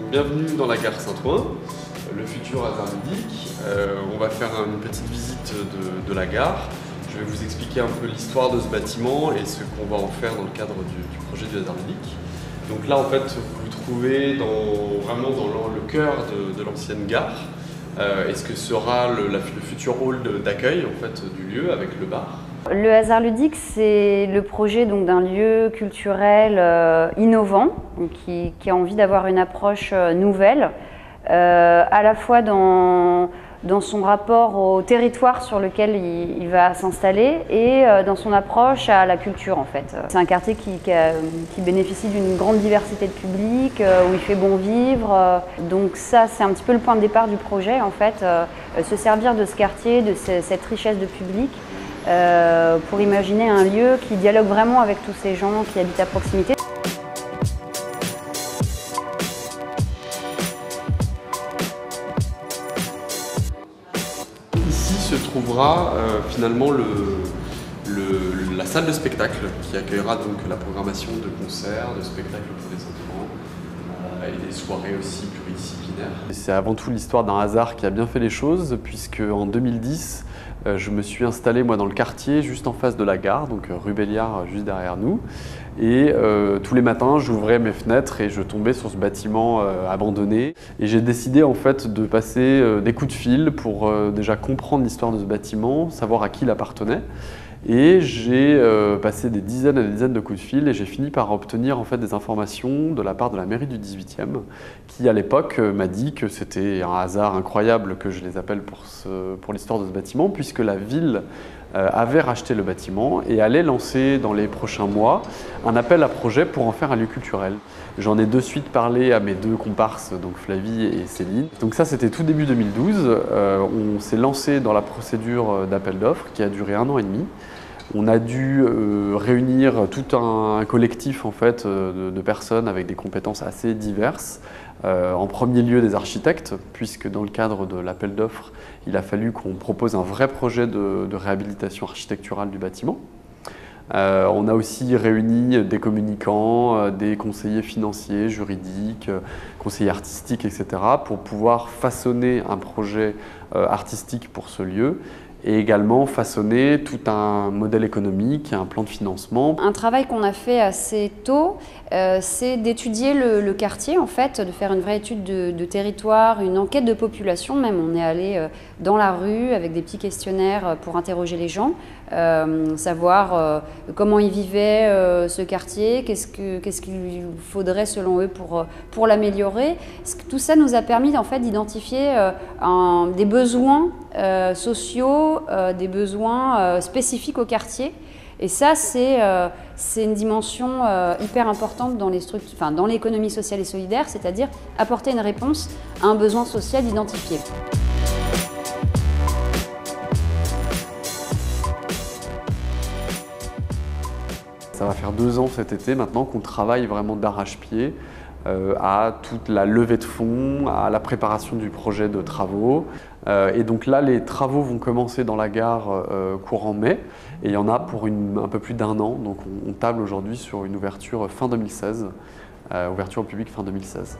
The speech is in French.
Bienvenue dans la gare Saint-Ouen, le futur hasard ludique. On va faire une petite visite de la gare. Je vais vous expliquer un peu l'histoire de ce bâtiment et ce qu'on va en faire dans le cadre du projet du hasard ludique. Donc là, en fait, vous vous trouvez vraiment dans le cœur de l'ancienne gare. Et ce que sera le futur hall d'accueil en fait, du lieu avec le bar. Le hasard ludique, c'est le projet d'un lieu culturel innovant, qui a envie d'avoir une approche nouvelle, à la fois dans son rapport au territoire sur lequel il va s'installer et dans son approche à la culture en fait. C'est un quartier qui bénéficie d'une grande diversité de public, où il fait bon vivre. Donc ça, c'est un petit peu le point de départ du projet en fait, se servir de ce quartier, de cette richesse de public, pour imaginer un lieu qui dialogue vraiment avec tous ces gens qui habitent à proximité. Ici se trouvera finalement la salle de spectacle qui accueillera donc la programmation de concerts, de spectacles pour les enfants et des soirées aussi pluridisciplinaires. C'est avant tout l'histoire d'un hasard qui a bien fait les choses puisque en 2010, je me suis installé moi dans le quartier juste en face de la gare, donc rue Belliard juste derrière nous. Et tous les matins, j'ouvrais mes fenêtres et je tombais sur ce bâtiment abandonné. Et j'ai décidé en fait de passer des coups de fil pour déjà comprendre l'histoire de ce bâtiment, savoir à qui il appartenait. Et j'ai passé des dizaines et des dizaines de coups de fil et j'ai fini par obtenir en fait des informations de la part de la mairie du 18e qui à l'époque m'a dit que c'était un hasard incroyable que je les appelle pour l'histoire de ce bâtiment puisque la ville avait racheté le bâtiment et allait lancer dans les prochains mois un appel à projet pour en faire un lieu culturel. J'en ai de suite parlé à mes deux comparses, donc Flavie et Céline. Donc ça, c'était tout début 2012. On s'est lancé dans la procédure d'appel d'offres qui a duré 1 an et demi. On a dû réunir tout un collectif en fait, de personnes avec des compétences assez diverses. En premier lieu des architectes, puisque dans le cadre de l'appel d'offres, il a fallu qu'on propose un vrai projet de réhabilitation architecturale du bâtiment. On a aussi réuni des communicants, des conseillers financiers, juridiques, conseillers artistiques, etc. pour pouvoir façonner un projet artistique pour ce lieu et également façonner tout un modèle économique, un plan de financement. Un travail qu'on a fait assez tôt, c'est d'étudier le quartier, en fait, de faire une vraie étude de territoire, une enquête de population même. On est allé dans la rue avec des petits questionnaires pour interroger les gens, savoir comment ils vivaient ce quartier, qu'est-ce qu'il faudrait selon eux pour l'améliorer. Tout ça nous a permis en fait, d'identifier des besoins sociaux, des besoins spécifiques au quartier. Et ça, c'est une dimension hyper importante dans l'économie sociale et solidaire, c'est-à-dire apporter une réponse à un besoin social identifié. Ça va faire 2 ans cet été maintenant qu'on travaille vraiment d'arrache-pied à toute la levée de fonds, à la préparation du projet de travaux. Et donc là, les travaux vont commencer dans la gare courant mai et il y en a pour un peu plus d'1 an. Donc on table aujourd'hui sur une ouverture fin 2016, ouverture au public fin 2016.